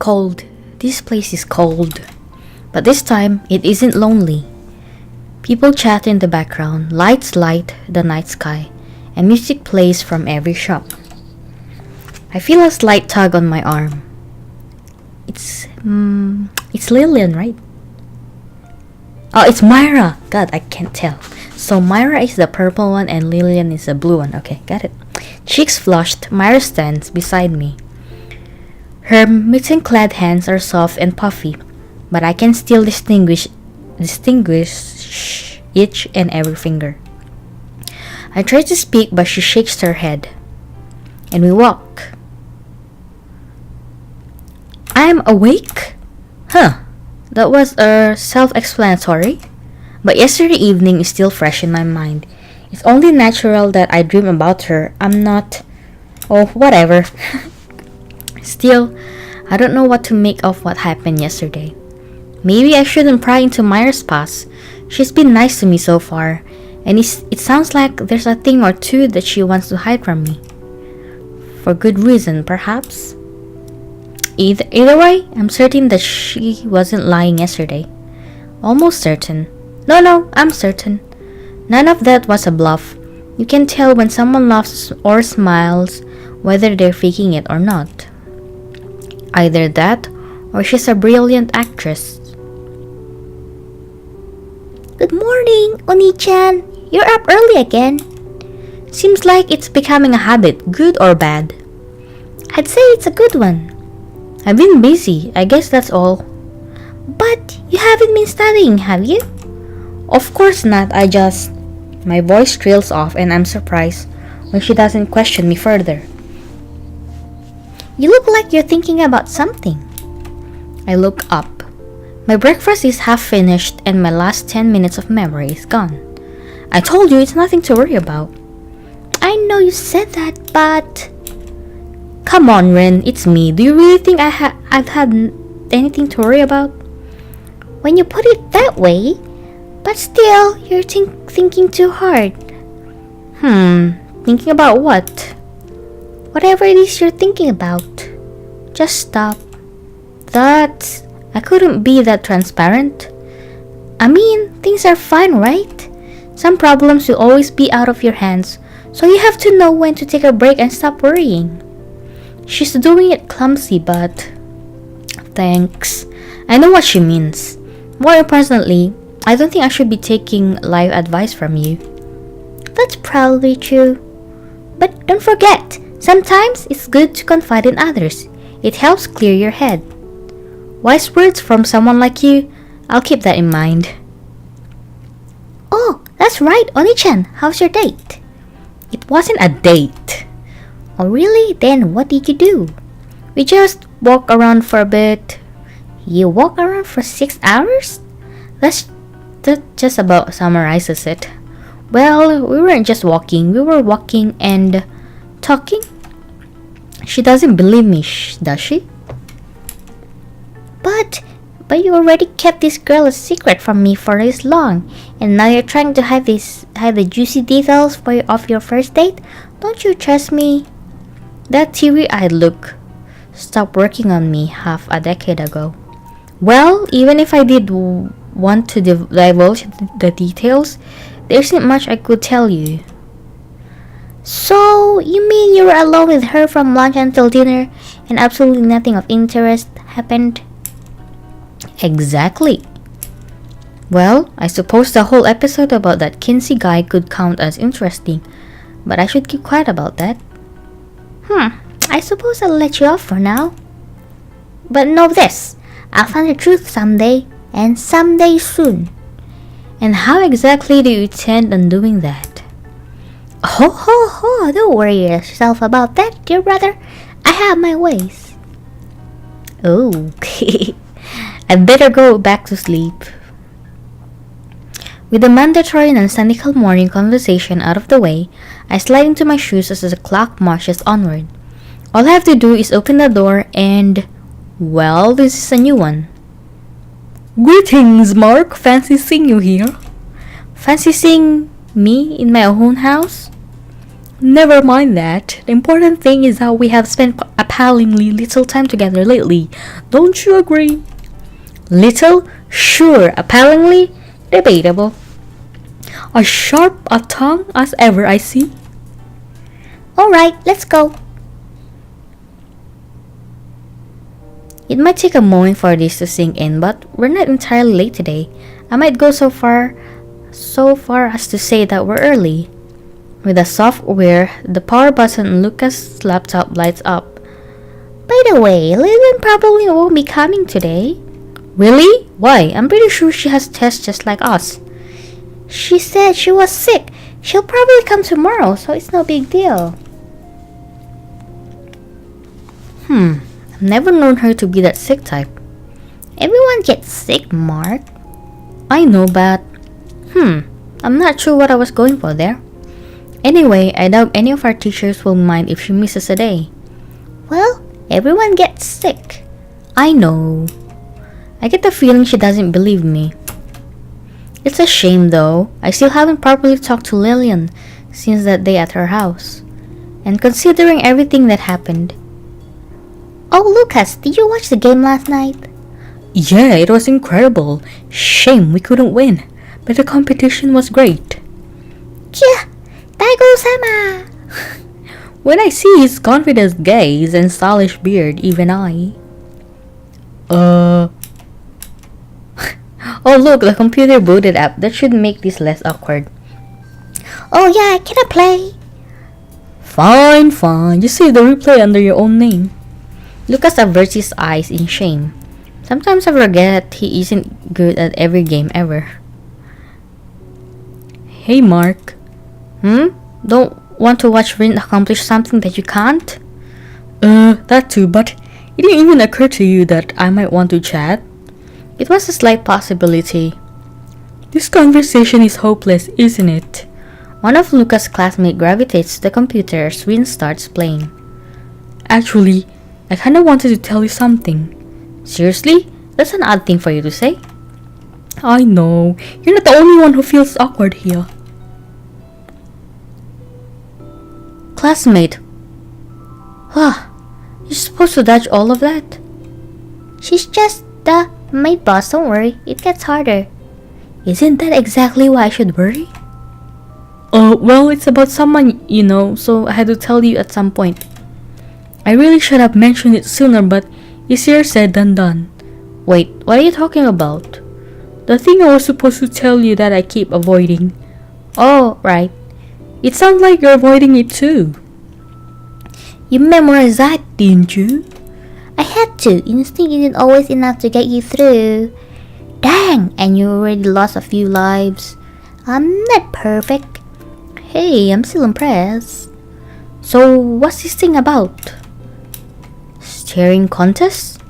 Cold. This place is cold. But this time, it isn't lonely. People chat in the background, lights light the night sky, and music plays from every shop. I feel a slight tug on my arm. It's Lillian, right? Oh, it's Myra! God, I can't tell. So Myra is the purple one and Lillian is the blue one. Okay, got it. Cheeks flushed, Myra stands beside me. Her mitten-clad hands are soft and puffy, but I can still distinguish each and every finger. I try to speak, but she shakes her head. And we walk. I'm awake? Huh. That was self-explanatory. But yesterday evening is still fresh in my mind. It's only natural that I dream about her. I'm not... Oh, whatever. Still, I don't know what to make of what happened yesterday. Maybe I shouldn't pry into Myra's past. She's been nice to me so far, and it sounds like there's a thing or two that she wants to hide from me. For good reason, perhaps. Either way, I'm certain that she wasn't lying yesterday. Almost certain. No, I'm certain. None of that was a bluff. You can tell when someone laughs or smiles, whether they're faking it or not. Either that, or she's a brilliant actress. Good morning, Oni-chan. You're up early again. Seems like it's becoming a habit, good or bad. I'd say it's a good one. I've been busy, I guess that's all. But you haven't been studying, have you? Of course not, My voice trails off and I'm surprised when she doesn't question me further. You look like you're thinking about something. I look up. My breakfast is half finished and my last 10 minutes of memory is gone. I told you it's nothing to worry about. I know you said that, but... Come on, Ren, it's me. Do you really think I've had anything to worry about? When you put it that way, but still, you're thinking too hard. Thinking about what? Whatever it is you're thinking about. Just stop. I couldn't be that transparent. I mean, things are fine, right? Some problems will always be out of your hands, so you have to know when to take a break and stop worrying. She's doing it clumsy, but... Thanks. I know what she means. More importantly, I don't think I should be taking life advice from you. That's probably true. But don't forget, sometimes it's good to confide in others. It helps clear your head. Wise words from someone like you. I'll keep that in mind. Oh, that's right, Oni-chan. How's your date? It wasn't a date. Oh, really? Then what did you do? We just walked around for a bit. You walked around for 6 hours? That just about summarizes it. Well, we weren't just walking. We were walking and talking. She doesn't believe me, does she? But you already kept this girl a secret from me for this long, and now you're trying to hide the juicy details of your first date? Don't you trust me? That teary-eyed look stopped working on me half a decade ago. Well, even if I did want to divulge the details, there isn't much I could tell you. So, you mean you were alone with her from lunch until dinner, and absolutely nothing of interest happened? Exactly. Well, I suppose the whole episode about that Kinsey guy could count as interesting, but I should keep quiet about that. I suppose I'll let you off for now. But know this, I'll find the truth someday, and someday soon. And how exactly do you intend on doing that? Ho, don't worry yourself about that, dear brother. I have my ways. Oh, I'd better go back to sleep. With the mandatory non-cynical morning conversation out of the way, I slide into my shoes as the clock marches onward. All I have to do is open the door and... well, this is a new one. Greetings, Mark. Fancy seeing you here. Fancy seeing me in my own house? Never mind that. The important thing is how we have spent appallingly little time together lately. Don't you agree? Little? Sure. Appallingly? Debatable. As sharp a tongue as ever I see. Alright, let's go. It might take a moment for this to sink in, but we're not entirely late today. I might go so far as to say that we're early. With a soft whir, the power button on Lucas' laptop lights up. By the way, Lillian probably won't be coming today. Really? Why? I'm pretty sure she has tests just like us. She said she was sick. She'll probably come tomorrow, so it's no big deal. I've never known her to be that sick type. Everyone gets sick, Mark. I know, but I'm not sure what I was going for there. Anyway, I doubt any of our teachers will mind if she misses a day. Well, everyone gets sick. I know. I get the feeling she doesn't believe me. It's a shame though. I still haven't properly talked to Lillian since that day at her house. And considering everything that happened. Oh, Lucas, did you watch the game last night? Yeah, it was incredible. Shame we couldn't win, but the competition was great. Yeah, Daigo-sama! When I see his confident gaze and stylish beard, even I... Oh look, the computer booted up. That should make this less awkward. Oh yeah, can I play? Fine. Just save the replay under your own name. Lucas averts his eyes in shame. Sometimes I forget he isn't good at every game ever. Hey Mark. Don't want to watch Rin accomplish something that you can't? That too, but it didn't even occur to you that I might want to chat? It was a slight possibility. This conversation is hopeless, isn't it? One of Lucas' classmates gravitates to the computer as Rin starts playing. Actually, I kinda wanted to tell you something. Seriously? That's an odd thing for you to say. I know. You're not the only one who feels awkward here. Classmate. You're supposed to dodge all of that? She's just my boss, don't worry. It gets harder. Isn't that exactly why I should worry? Well, it's about someone you know, so I had to tell you at some point. I really should have mentioned it sooner, but easier said than done. Wait, what are you talking about? The thing I was supposed to tell you that I keep avoiding. Oh, right. It sounds like you're avoiding it too. You memorized that, didn't you? I had to. Instinct isn't always enough to get you through. Dang, and you already lost a few lives. I'm not perfect. Hey, I'm still impressed. So, what's this thing about? Staring contest?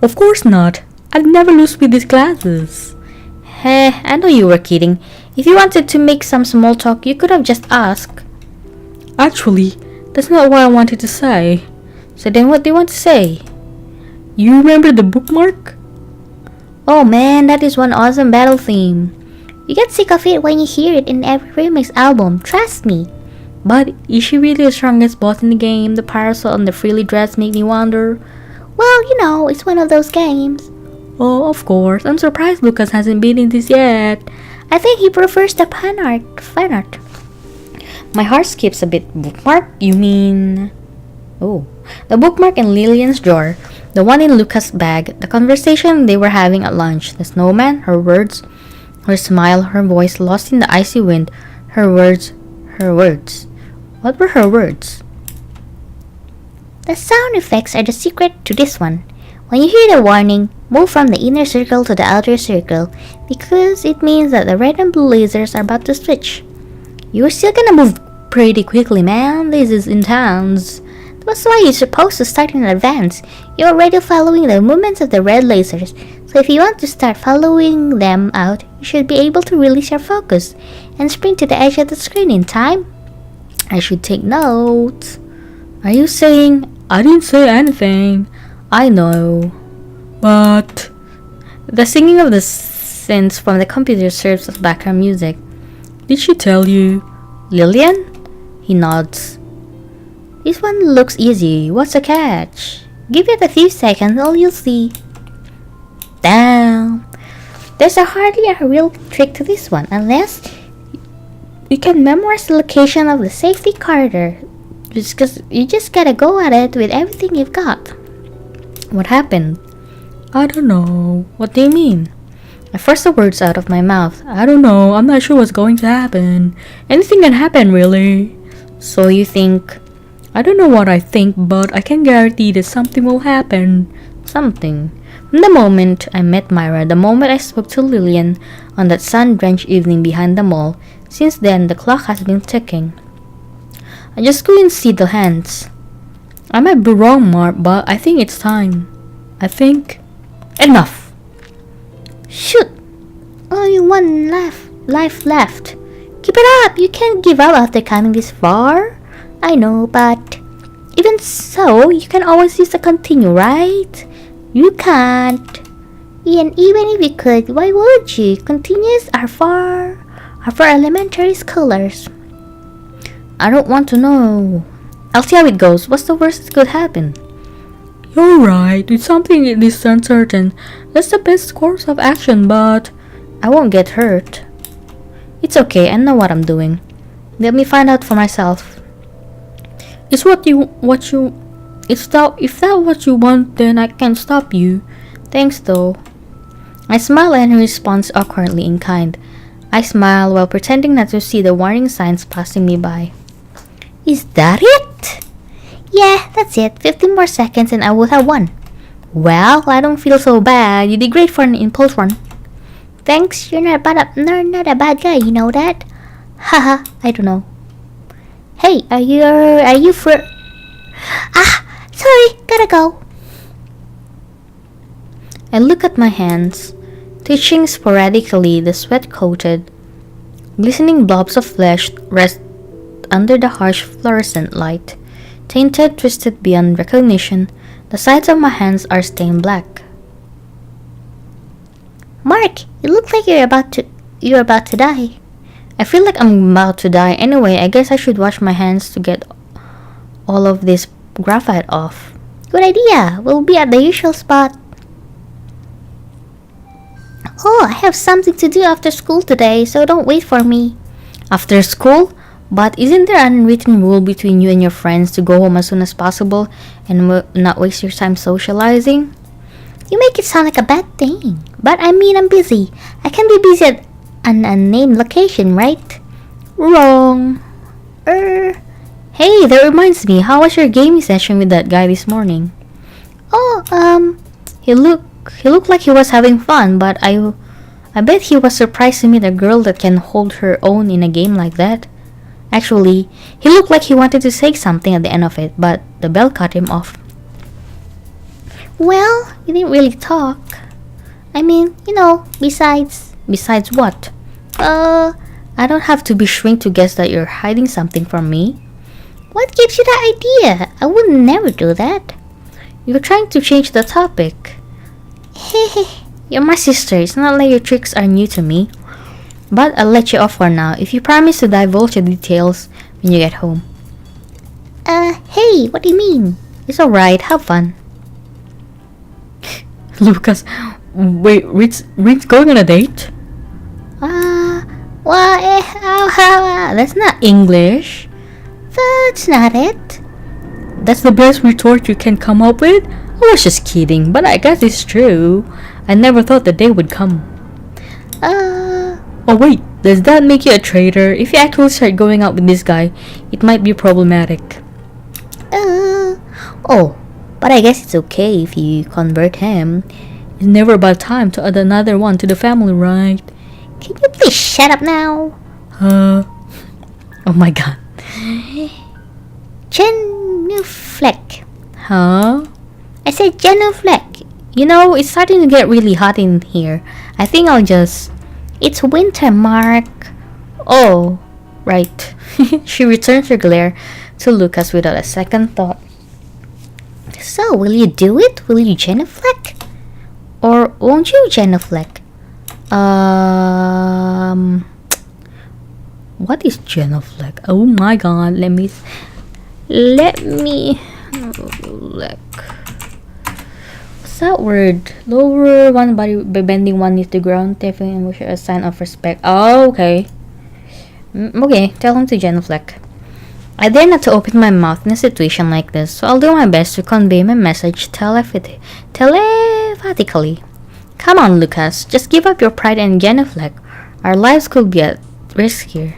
Of course not. I'd never lose with these classes. Heh, I know you were kidding. If you wanted to make some small talk, you could have just asked. Actually, that's not what I wanted to say. So then what do you want to say? You remember the bookmark? Oh man, that is one awesome battle theme. You get sick of it when you hear it in every remix album, trust me. But is she really the strongest boss in the game? The parasol and the frilly dress make me wonder. Well, you know, it's one of those games. Oh, of course. I'm surprised Lucas hasn't been in this yet. I think he prefers the fan art. My heart skips a bit. Bookmark? You mean... Oh. The bookmark in Lillian's drawer. The one in Lucas' bag. The conversation they were having at lunch. The snowman. Her words. Her smile. Her voice lost in the icy wind. Her words. Her words. What were her words? The sound effects are the secret to this one. When you hear the warning, move from the inner circle to the outer circle because it means that the red and blue lasers are about to switch. You're still gonna move pretty quickly, man. This is intense. That's why you're supposed to start in advance. You're already following the movements of the red lasers, so if you want to start following them out, you should be able to release your focus and sprint to the edge of the screen in time. I should take notes. Are you saying... I didn't say anything. I know. But... The singing of the synths from the computer serves as background music. Did she tell you? Lillian? He nods. This one looks easy. What's the catch? Give it a few seconds, all you'll see. Damn. There's hardly a real trick to this one, unless you can memorize the location of the safety corridor. You just gotta go at it with everything you've got. What happened? I don't know. What do you mean? I forced the words out of my mouth. I don't know. I'm not sure what's going to happen. Anything can happen, really. So you think... I don't know what I think, but I can guarantee that something will happen. Something. From the moment I met Myra, the moment I spoke to Lillian on that sun-drenched evening behind the mall, since then the clock has been ticking. I just couldn't see the hands. I might be wrong, Mark, but I think it's time. I think... Enough! Shoot! Only one life left. Keep it up! You can't give up after coming this far. I know, but even so, you can always use the continue, right? You can't. And even if you could, why would you? Continues are for elementary schoolers. I don't want to know. I'll see how it goes. What's the worst that could happen? You're right. With something this uncertain, that's the best course of action, but I won't get hurt. It's okay. I know what I'm doing. Let me find out for myself. If that's what you want, then I can't stop you. Thanks though. I smile and he responds awkwardly in kind. I smile while pretending not to see the warning signs passing me by. Is that it? Yeah, that's it. 15 more seconds and I would have won. Well, I don't feel so bad. You did great for an impulse run. Thanks, you're not a bad guy, you know that? Haha, I don't know. Hey, are you for... Sorry, gotta go. I look at my hands, twitching sporadically. The sweat-coated, glistening blobs of flesh rest under the harsh fluorescent light. Tainted, twisted beyond recognition, the sides of my hands are stained black. Mark, you look like you're about to die. I feel like I'm about to die anyway. I guess I should wash my hands to get all of this graphite off. Good idea. We'll be at the usual spot. Oh, I have something to do after school today, so don't wait for me. After school? But isn't there an unwritten rule between you and your friends to go home as soon as possible and not waste your time socializing? You make it sound like a bad thing. But I mean, I'm busy. I can be busy at an unnamed location, right? Wrong. Hey, that reminds me. How was your gaming session with that guy this morning? Oh, He looked like he was having fun, but I bet he was surprised to meet a girl that can hold her own in a game like that. Actually, he looked like he wanted to say something at the end of it, but the bell cut him off. Well, you didn't really talk. I mean, besides... Besides what? I don't have to be shrink to guess that you're hiding something from me. What gives you that idea? I would never do that. You're trying to change the topic. You're my sister. It's not like your tricks are new to me. But I'll let you off for now if you promise to divulge the details when you get home. Hey, what do you mean? It's alright. Have fun. Lucas, wait, Reed's going on a date? That's not English. That's not it. That's the best retort you can come up with? I was just kidding, but I guess it's true. I never thought the day would come. Oh wait, does that make you a traitor? If you actually start going out with this guy, it might be problematic. Oh, but I guess it's okay if you convert him. It's never about time to add another one to the family, right? Can you please shut up now? Oh my god. Genuflect. Huh? I said genuflect. It's starting to get really hot in here. I think I'll just... It's winter, Mark. Oh, right. She returns her glare to Lucas without a second thought. So, will you do it? Will you genuflect? Or won't you genuflect? What is genuflect? Oh my god, let me... Let me look. What's that word? Lower one body by bending one knee to the ground, tapping and a sign of respect. Oh, okay. Okay, tell him to genuflect. I dare not to open my mouth in a situation like this, so I'll do my best to convey my message telepathically. Come on, Lucas, just give up your pride and genuflect. Our lives could be at risk here.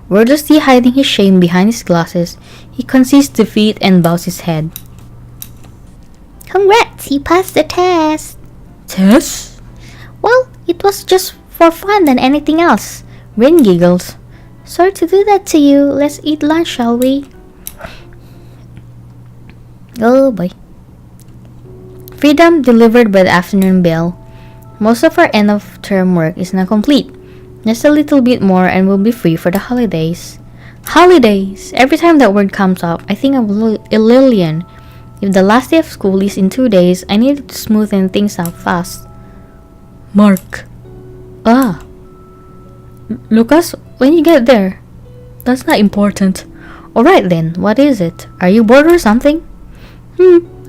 Wordlessly hiding his shame behind his glasses, he concedes defeat and bows his head. Congrats, you passed the test. Tess? Well, it was just for fun than anything else. Rin giggles. Sorry to do that to you. Let's eat lunch, shall we? Oh boy. Freedom delivered by the afternoon bell. Most of our end of term work is now complete. Just a little bit more and we'll be free for the holidays. Holidays! Every time that word comes up, I think of Lillian. If the last day of school is in 2 days, I need to smoothen things out fast. Mark. Ah. Lucas, when you get there. That's not important. Alright then, what is it? Are you bored or something?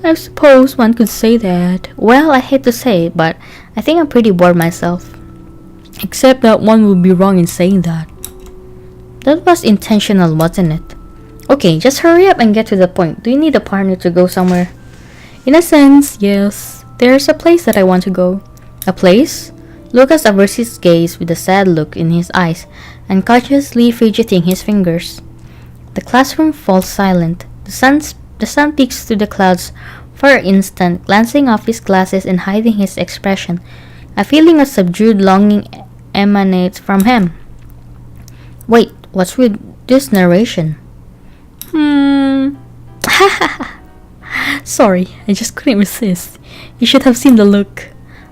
I suppose one could say that. Well, I hate to say it, but I think I'm pretty bored myself. Except that one would be wrong in saying that. That was intentional, wasn't it? Okay, just hurry up and get to the point. Do you need a partner to go somewhere? In a sense, yes. There's a place that I want to go. A place? Lucas averts his gaze with a sad look in his eyes, unconsciously fidgeting his fingers. The classroom falls silent. The sun peeks through the clouds for an instant, glancing off his glasses and hiding his expression. A feeling of subdued longing emanates from him. Wait, what's with this narration? Sorry, I just couldn't resist. You should have seen the look.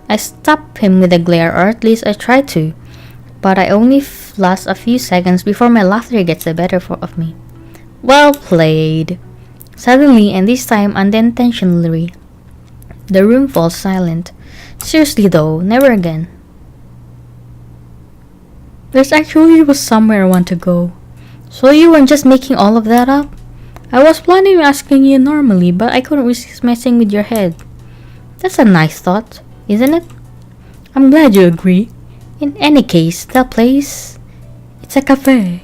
I stopped him with a glare, or at least I tried to, but I only last a few seconds before my laughter gets the better of me. Well played. Suddenly, and this time unintentionally, the room falls silent. Seriously though, never again. There's actually somewhere I want to go. So you weren't just making all of that up? I was planning on asking you normally, but I couldn't resist messing with your head. That's a nice thought, isn't it? I'm glad you agree. In any case, that place, it's a cafe.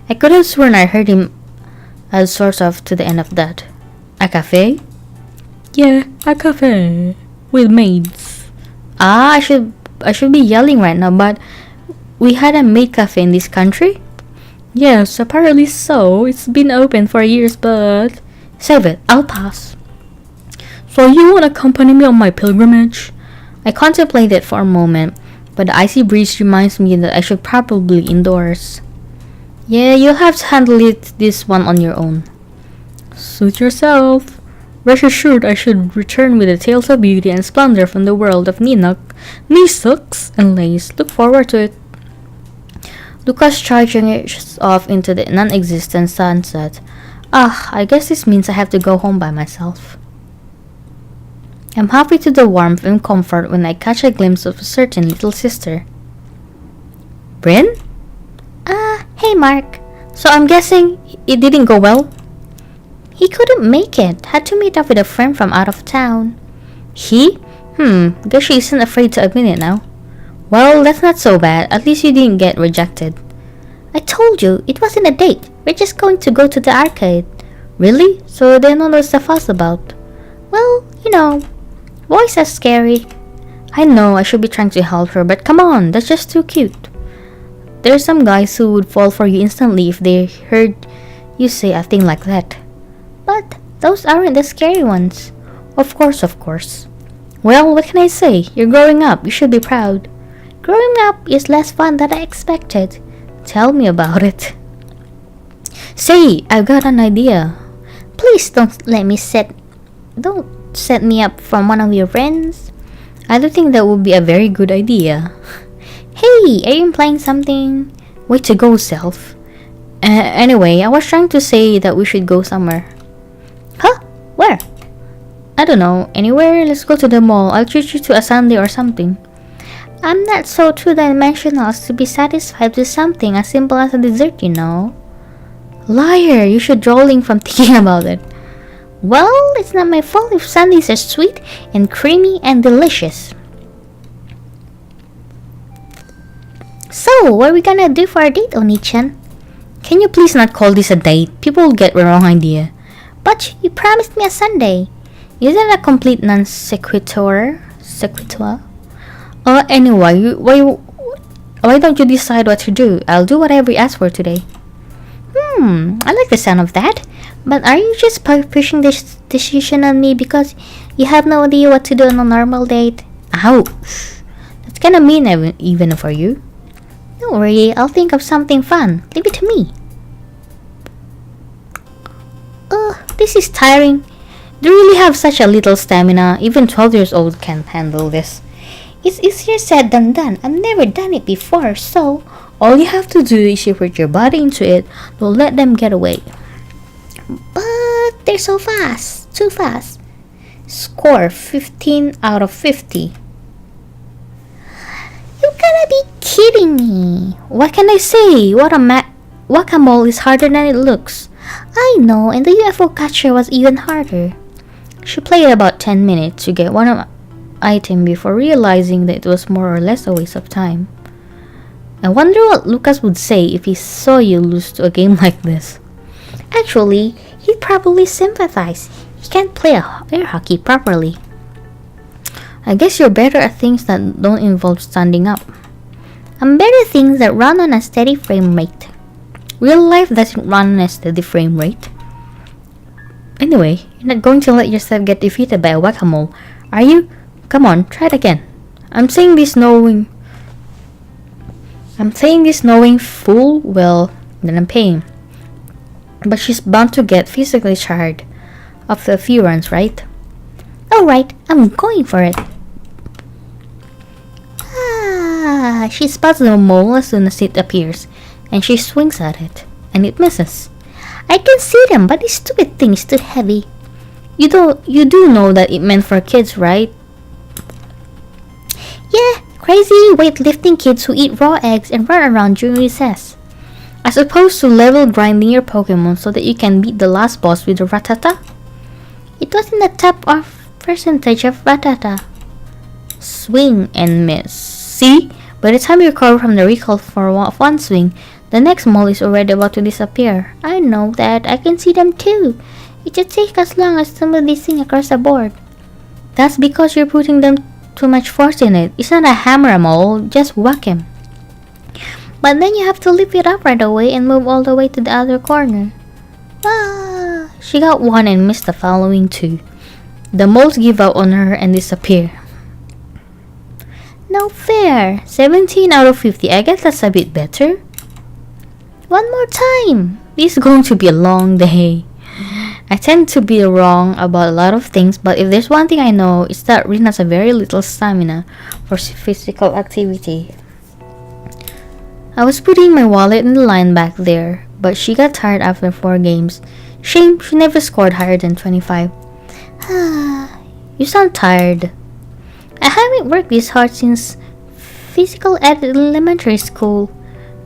I could have sworn I heard him add sort of to the end of that. A cafe? Yeah, a cafe. With maids. I should be yelling right now, but we had a maid cafe in this country? Yes, apparently so. It's been open for years, but... Save it, I'll pass. So you won't accompany me on my pilgrimage? I contemplated for a moment, but the icy breeze reminds me that I should probably indoors. Yeah, you'll have to handle this one on your own. Suit yourself. Rest assured I should return with the tales of beauty and splendor from the world of Nisux, and lace. Look forward to it. Lucas charging it off into the non-existent sunset. I guess this means I have to go home by myself. I'm happy to the warmth and comfort when I catch a glimpse of a certain little sister. Bryn? Hey Mark. So I'm guessing it didn't go well? He couldn't make it. Had to meet up with a friend from out of town. He? Guess she isn't afraid to admit it now. Well, that's not so bad. At least you didn't get rejected. I told you, it wasn't a date. We're just going to go to the arcade. Really? So then what's the fuss about? Well, you know, boys are scary. I know I should be trying to help her, but come on, that's just too cute. There's some guys who would fall for you instantly if they heard you say a thing like that. But those aren't the scary ones. Of course. Well, what can I say? You're growing up. You should be proud. Growing up is less fun than I expected. Tell me about it. Say, I've got an idea. Please don't set me up from one of your friends. I don't think that would be a very good idea. Hey, are you implying something? Way to go, self. Anyway, I was trying to say that we should go somewhere. Huh? Where? I don't know. Anywhere. Let's go to the mall. I'll treat you to a sundae or something. I'm not so two-dimensional as to be satisfied with something as simple as a dessert, you know. Liar, you should drooling from thinking about it. Well, it's not my fault if sundaes are sweet and creamy and delicious. So, what are we gonna do for our date, Oni-chan? Can you please not call this a date? People will get the wrong idea. But you promised me a Sunday. Isn't that a complete non sequitur? Anyway, why don't you decide what to do? I'll do whatever you ask for today. I like the sound of that. But are you just pushing this decision on me because you have no idea what to do on a normal date? Ouch. That's kinda mean even for you. Don't worry, I'll think of something fun. Leave it to me. This is tiring. Do you really have such a little stamina? Even 12 years old can't handle this. It's easier said than done. I've never done it before, so all you have to do is you put your body into it. Don't let them get away. But they're so fast. Too fast. Score 15 out of 50. You gotta be kidding me. What can I say? Whack-a-mole is harder than it looks. I know, and the UFO catcher was even harder. She played about 10 minutes to get one item before realizing that it was more or less a waste of time. I wonder what Lucas would say if he saw you lose to a game like this. Actually, he'd probably sympathize. He can't play air hockey properly. I guess you're better at things that don't involve standing up. I'm better at things that run on a steady frame rate. Real life doesn't run on a steady frame rate. Anyway, you're not going to let yourself get defeated by a whack-a-mole, are you? Come on, try it again. I'm saying this knowing full well that I'm paying. But she's bound to get physically tired after a few runs, right? Alright, I'm going for it. She spots the mole as soon as it appears, and she swings at it, and it misses. I can see them, but this stupid thing is too heavy. You do know that it meant for kids, right? Yeah, crazy weightlifting kids who eat raw eggs and run around during recess. As opposed to level grinding your Pokemon so that you can beat the last boss with a Rattata? It was in the top of percentage of Rattata. Swing and miss. See? By the time you recover from the recall for one swing, the next mole is already about to disappear. I know that. I can see them too. It should take as long as somebody sing across the board. That's because you're putting them too much force in it. It's not a hammer mole. Just whack him. But then you have to lift it up right away and move all the way to the other corner. She got one and missed the following two. The moles give up on her and disappear. No fair. 17 out of 50. I guess that's a bit better. One more time. This is going to be a long day. I tend to be wrong about a lot of things, but if there's one thing I know, it's that Rin has a very little stamina for physical activity. I was putting my wallet in the line back there, but she got tired after 4 games. Shame she never scored higher than 25. You sound tired. I haven't worked this hard since physical ed in elementary school.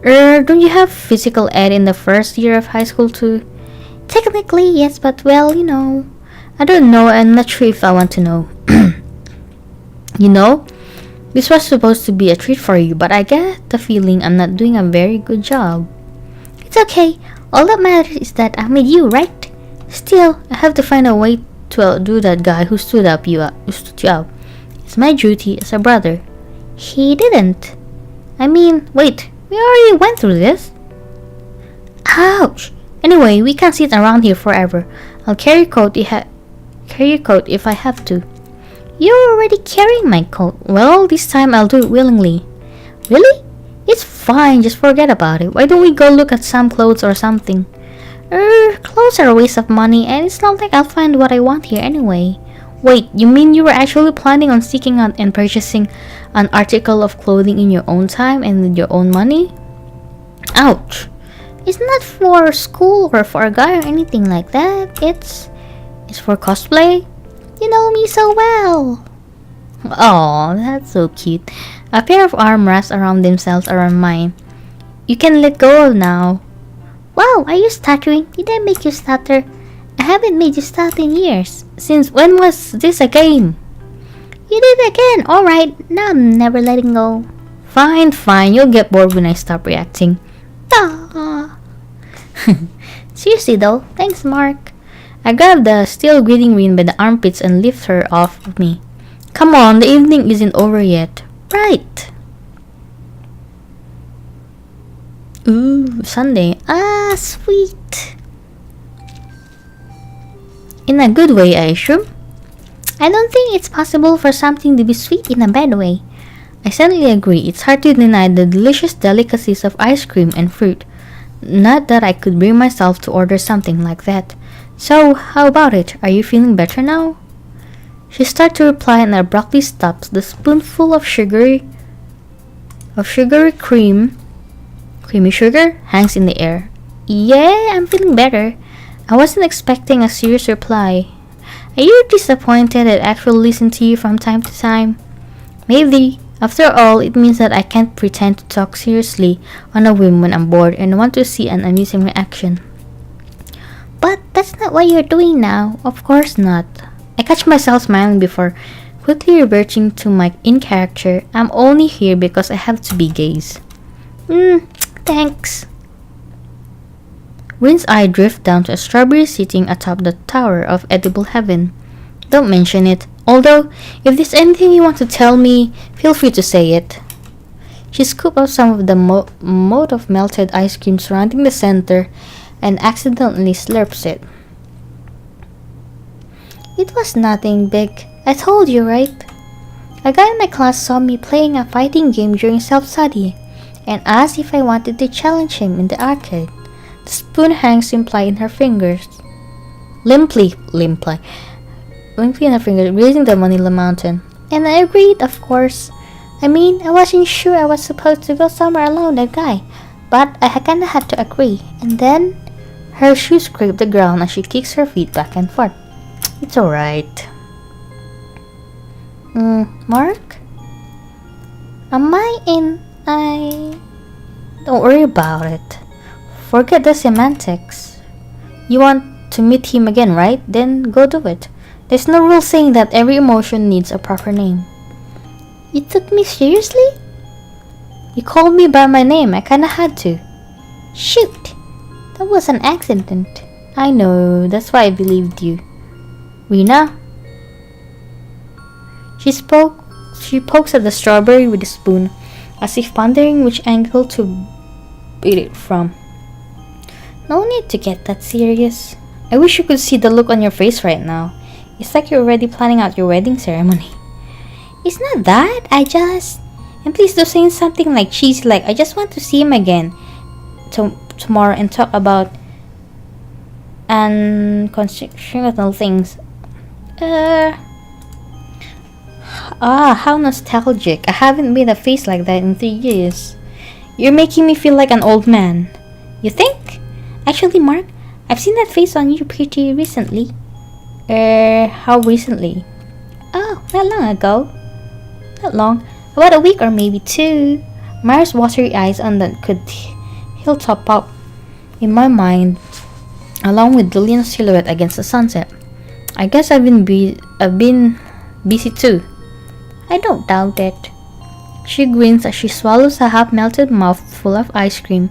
Don't you have physical ed in the first year of high school too? Technically, yes, but well, you know. I don't know, I'm not sure if I want to know. You know, this was supposed to be a treat for you, but I get the feeling I'm not doing a very good job. It's okay. All that matters is that I'm with you, right? Still, I have to find a way to outdo that guy who stood you up. It's my duty as a brother. He didn't. Wait, we already went through this. Ouch! Anyway, we can't sit around here forever. I'll carry your coat if I have to. You're already carrying my coat. Well, this time I'll do it willingly. Really? It's fine, just forget about it. Why don't we go look at some clothes or something? Clothes are a waste of money, and it's not like I'll find what I want here anyway. Wait, you mean you were actually planning on seeking out and purchasing an article of clothing in your own time and with your own money? Ouch! It's not for school or for a guy or anything like that. It's for cosplay? You know me so well. Oh, that's so cute. A pair of arm wraps around themselves around mine. You can let go of now. Wow, are you stuttering? Did I make you stutter? I haven't made you stutter in years. Since when was this a game? You did it again. Alright, now I'm never letting go. Fine, fine. You'll get bored when I stop reacting. Ah. Seriously though, thanks Mark. I grabbed the still greeting ring by the armpits and lift her off of me. Come on, the evening isn't over yet. Right. Ooh, Sunday. Ah, sweet. In a good way, I assume. I don't think it's possible for something to be sweet in a bad way. I certainly agree. It's hard to deny the delicious delicacies of ice cream and fruit. Not that I could bring myself to order something like that. So, how about it? Are you feeling better now? She started to reply and abruptly stops. The spoonful of sugary creamy sugar, hangs in the air. Yeah, I'm feeling better. I wasn't expecting a serious reply. Are you disappointed that I actually listen to you from time to time? Maybe. After all, it means that I can't pretend to talk seriously on a whim when I'm bored and want to see an amusing reaction. But that's not what you're doing now. Of course not. I catch myself smiling before quickly reverting to my in-character. I'm only here because I have to be gaze. Thanks. Rin's eye drift down to a strawberry sitting atop the tower of edible heaven. Don't mention it. Although, if there's anything you want to tell me, feel free to say it. She scooped up some of the moat of melted ice cream surrounding the center and accidentally slurps it. It was nothing big. I told you, right? A guy in my class saw me playing a fighting game during self-study and asked if I wanted to challenge him in the arcade. The spoon hangs limply in her fingers. Limply in her fingers, raising the Manila mountain. And I agreed, of course. I mean, I wasn't sure I was supposed to go somewhere alone with that guy, but I kinda had to agree. And then, her shoes scrape the ground as she kicks her feet back and forth. It's alright. Mark? Don't worry about it. Forget the semantics. You want to meet him again, right? Then go do it. There's no rule saying that every emotion needs a proper name. You took me seriously? You called me by my name. I kinda had to. Shoot! That was an accident. I know. That's why I believed you. Rina? She pokes at the strawberry with a spoon, as if pondering which angle to eat it from. No need to get that serious. I wish you could see the look on your face right now. It's like you're already planning out your wedding ceremony. It's not that, And please do say something like cheesy like, I just want to see him again tomorrow and talk about unconstitutional things. How nostalgic. I haven't made a face like that in 3 years. You're making me feel like an old man. You think? Actually, Mark, I've seen that face on you pretty recently. How recently? Oh, not long ago. Not long. About a week or maybe 2. Myra's watery eyes on that could hilltop pop in my mind, along with Lillian's silhouette against the sunset. I guess I've been busy too. I don't doubt it. She grins as she swallows a half-melted mouthful of ice cream,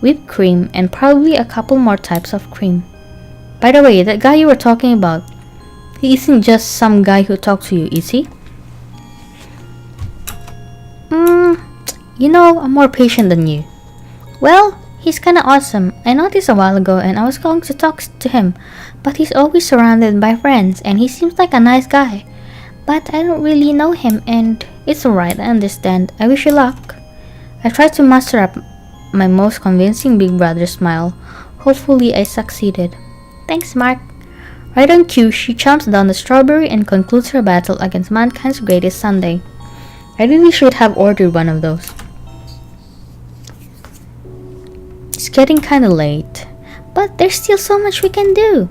whipped cream, and probably a couple more types of cream. By the way, that guy you were talking about, he isn't just some guy who talked to you, is he? You know, I'm more patient than you. Well, he's kinda awesome. I noticed a while ago and I was going to talk to him, but he's always surrounded by friends and he seems like a nice guy. But I don't really know him and it's alright, I understand. I wish you luck. I tried to muster up my most convincing big brother smile. Hopefully I succeeded. Thanks, Mark. Right on cue, she chomps down the strawberry and concludes her battle against mankind's greatest sundae. I really should have ordered one of those. It's getting kinda late. But there's still so much we can do.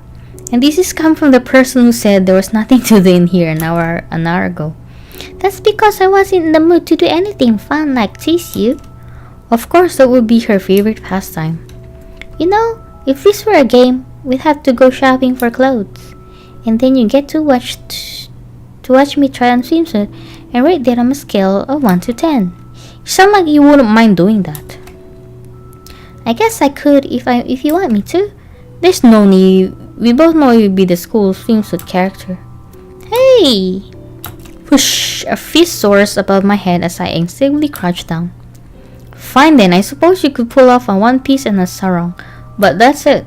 And this is come from the person who said there was nothing to do in here an hour ago. That's because I wasn't in the mood to do anything fun like tease you. Of course, that would be her favorite pastime. You know, if this were a game, we'd have to go shopping for clothes. And then you get to watch me try on swimsuit and rate them on a scale of 1 to 10. You sound like you wouldn't mind doing that. I guess I could if you want me to. There's no need. We both know you'd be the school swimsuit character. Hey! Whoosh! A fist soars above my head as I instinctively crouch down. Fine then, I suppose you could pull off a one piece and a sarong, but that's it.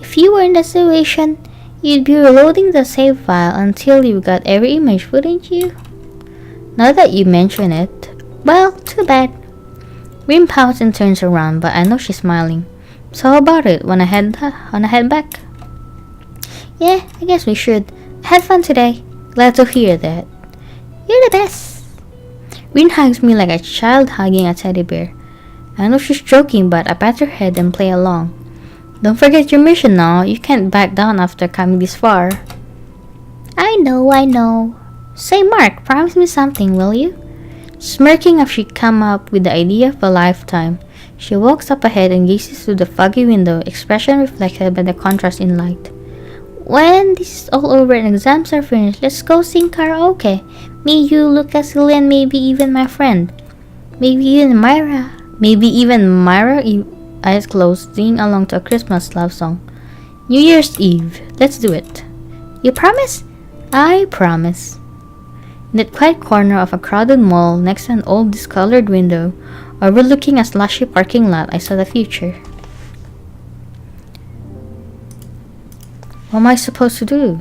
If you were in that situation, you'd be reloading the save file until you got every image, wouldn't you? Now that you mention it. Well, too bad. Rim pouts and turns around, but I know she's smiling. So how about it when I head back? Yeah, I guess we should. I had fun today. Glad to hear that. You're the best. Rin hugs me like a child hugging a teddy bear. I know she's joking, but I pat her head and play along. Don't forget your mission now. You can't back down after coming this far. I know. Say, Mark, promise me something, will you? Smirking as she come up with the idea of a lifetime, she walks up ahead and gazes through the foggy window, expression reflected by the contrast in light. When this is all over and exams are finished, let's go sing karaoke. Me, you, Lucas, Lily, and maybe even my friend. Maybe even Myra. Eyes closed, singing along to a Christmas love song. New Year's Eve. Let's do it. You promise? I promise. In that quiet corner of a crowded mall next to an old discolored window, overlooking a slushy parking lot, I saw the future. What am I supposed to do?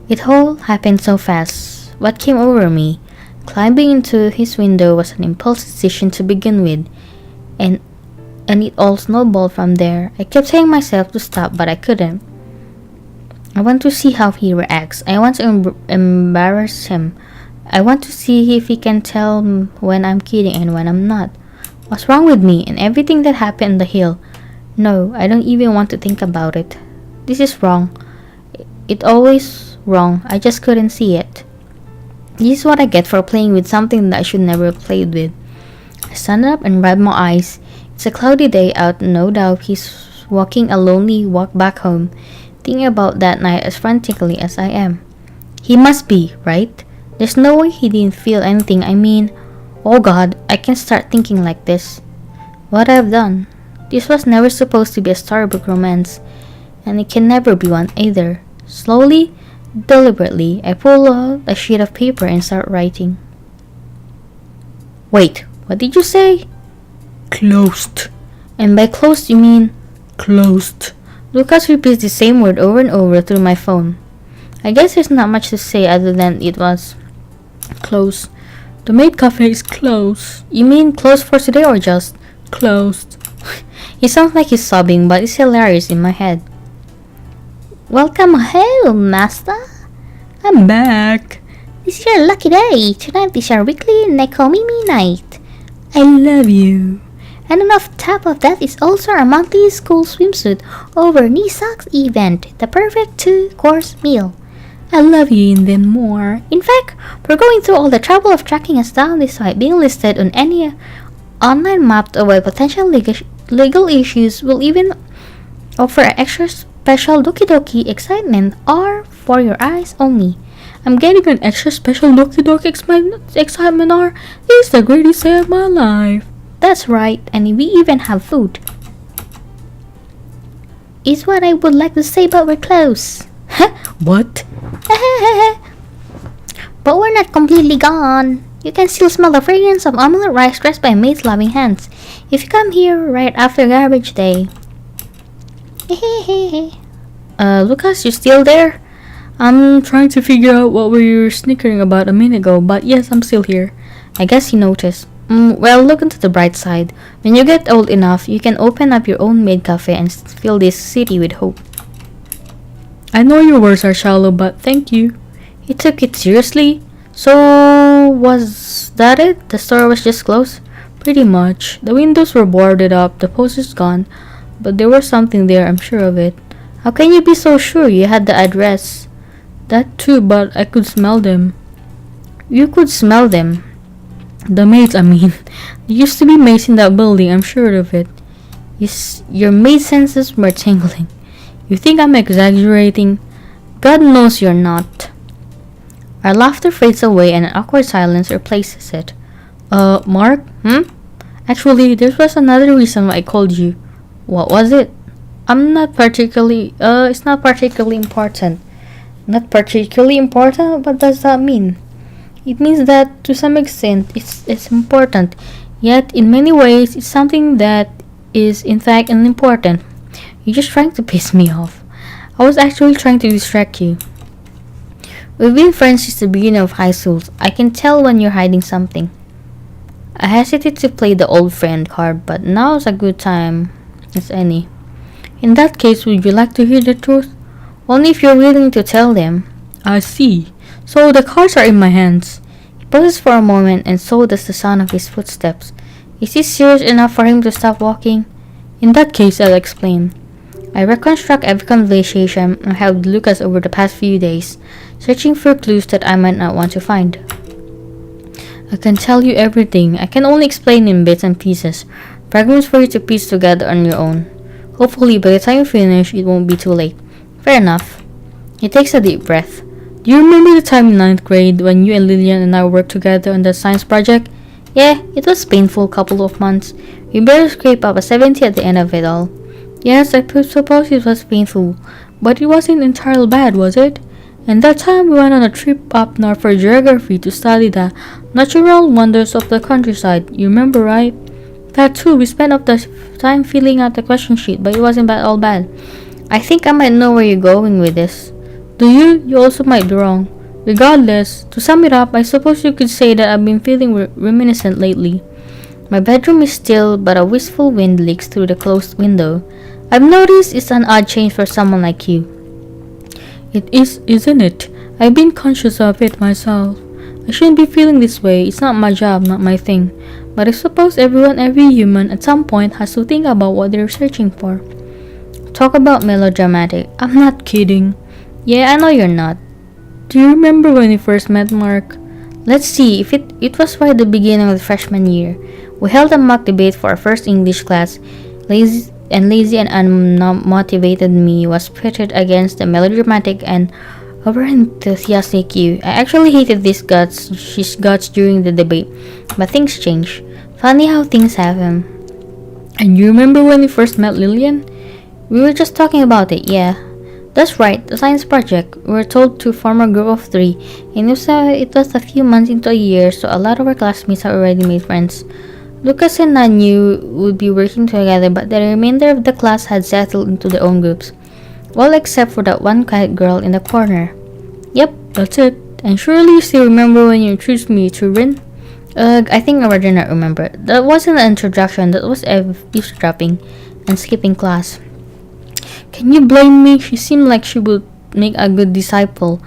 It all happened so fast. What came over me? Climbing into his window was an impulsive decision to begin with, and it all snowballed from there. I kept telling myself to stop, but I couldn't. I want to see how he reacts. I want to embarrass him. I want to see if he can tell when I'm kidding and when I'm not. What's wrong with me and everything that happened on the hill? No, I don't even want to think about it. This is wrong. It's always wrong. I just couldn't see it. This is what I get for playing with something that I should never have played with. I stand up and rubbed my eyes. It's a cloudy day out, no doubt he's walking a lonely walk back home, thinking about that night as frantically as I am. He must be, right? There's no way he didn't feel anything. I mean, oh God, I can start thinking like this. What I've done. This was never supposed to be a storybook romance, and it can never be one either. Slowly, deliberately, I pull out a sheet of paper and start writing. Wait, what did you say? Closed. And by closed you mean closed. Lucas repeats the same word over and over through my phone. I guess there's not much to say other than it was closed. The maid cafe is closed. You mean closed for today or just closed? It sounds like he's sobbing, but it's hilarious in my head. Welcome home, master. I'm back. This is your lucky day. Tonight is our weekly Nekomimi night. I love you. And on top of that is also our monthly school swimsuit over knee socks event, the perfect 2-course meal. I love you and then more. In fact, we're going through all the trouble of tracking us down despite being listed on any online map to avoid potential legal issues. Will even offer an extra special Doki Doki excitement or for your eyes only. I'm getting an extra special Doki Doki excitement or this is the greatest day of my life. That's right, and we even have food. Is what I would like to say, but we're close. What? But we're not completely gone. You can still smell the fragrance of omelette rice dressed by maid's loving hands if you come here right after garbage day. Lucas, you still there? I'm trying to figure out what we were snickering about a minute ago, but yes, I'm still here. I guess he noticed. Well, look into the bright side. When you get old enough, you can open up your own maid cafe and fill this city with hope. I know your words are shallow, but thank you. He took it seriously. So, was that it? The store was just closed? Pretty much. The windows were boarded up, the posters gone, but there was something there, I'm sure of it. How can you be so sure you had the address? That too, but I could smell them. You could smell them. The maids, I mean. There used to be maids in that building, I'm sure of it. Your maid senses were tingling. You think I'm exaggerating? God knows you're not. Our laughter fades away and an awkward silence replaces it. Mark? Actually, there was another reason why I called you. What was it? It's not particularly important. Not particularly important? What does that mean? It means that to some extent it's important, yet in many ways it's something that is in fact unimportant. You're just trying to piss me off. I was actually trying to distract you. We've been friends since the beginning of high school. I can tell when you're hiding something. I hesitate to play the old friend card, but now's a good time as any. In that case, would you like to hear the truth? Only if you're willing to tell them. I see. So the cards are in my hands. He pauses for a moment, and so does the sound of his footsteps. Is this serious enough for him to stop walking? In that case, I'll explain. I reconstruct every conversation I had with Lucas over the past few days, searching for clues that I might not want to find. I can tell you everything. I can only explain in bits and pieces, fragments for you to piece together on your own. Hopefully, by the time you finish, it won't be too late. Fair enough. He takes a deep breath. Do you remember the time in 9th grade when you and Lillian and I worked together on that science project? Yeah, it was a painful couple of months. We barely scraped up a 70 at the end of it all. Yes, I suppose it was painful, but it wasn't entirely bad, was it? And that time we went on a trip up north for geography to study the natural wonders of the countryside. You remember, right? That too, we spent up the time filling out the question sheet, but it wasn't all bad. I think I might know where you're going with this. Do you? You also might be wrong. Regardless, to sum it up, I suppose you could say that I've been feeling reminiscent lately. My bedroom is still, but a wistful wind leaks through the closed window. I've noticed it's an odd change for someone like you. It is, isn't it? I've been conscious of it myself. I shouldn't be feeling this way. It's not my job, not my thing. But I suppose every human at some point has to think about what they're searching for. Talk about melodramatic. I'm not kidding. Yeah, I know you're not. Do you remember when we first met, Mark? Let's see, if it was right at the beginning of the freshman year. We held a mock debate for our first English class. Lazy and unmotivated me was pitted against the melodramatic and over-enthusiastic you. I actually hated his guts during the debate, but things change. Funny how things happen. And you remember when we first met Lillian? We were just talking about it, yeah. That's right, the science project. We were told to form a group of 3, and it was a few months into a year, so a lot of our classmates have already made friends. Lucas and I knew we'd be working together, but the remainder of the class had settled into their own groups. Well, except for that one quiet girl in the corner. Yep, that's it. And surely you still remember when you introduced me to Rin? I think I rather not remember. That wasn't an introduction, that was eavesdropping and skipping class. Can you blame me? She seemed like she would make a good disciple.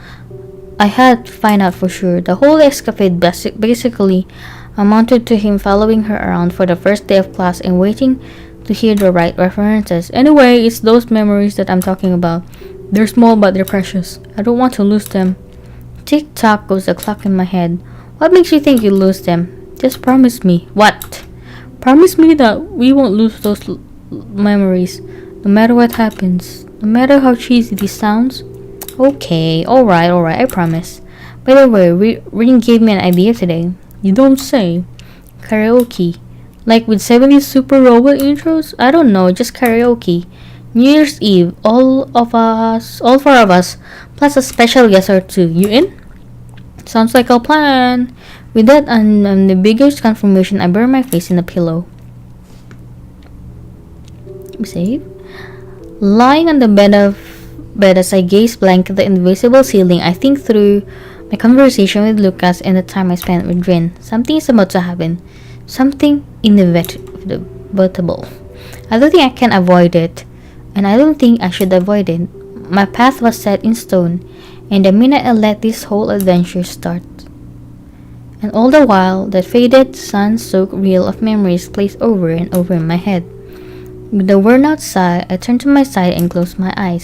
I had to find out for sure. The whole escapade basically amounted to him following her around for the first day of class and waiting to hear the right references. Anyway, it's those memories that I'm talking about. They're small but they're precious. I don't want to lose them. Tick-tock goes the clock in my head. What makes you think you'll lose them? Just promise me. What? Promise me that we won't lose those memories, no matter what happens. No matter how cheesy this sounds. Okay, alright, I promise. By the way, Rin gave me an idea today. You don't say. Karaoke. Like with 70s super robot intros? I don't know, just karaoke. New Year's Eve, all 4 of us, plus a special guest or 2. You in? Sounds like a plan. With that and the biggest confirmation, I bury my face in a pillow. Save. Lying on the bed as I gaze blank at the invisible ceiling, I think through my conversation with Lucas and the time I spent with Rin. Something is about to happen. Something inevitable. I don't think I can avoid it, and I don't think I should avoid it. My path was set in stone, and the minute I let this whole adventure start. And all the while, that faded, sun-soaked reel of memories plays over and over in my head. With a worn-out sigh, I turn to my side and close my eyes.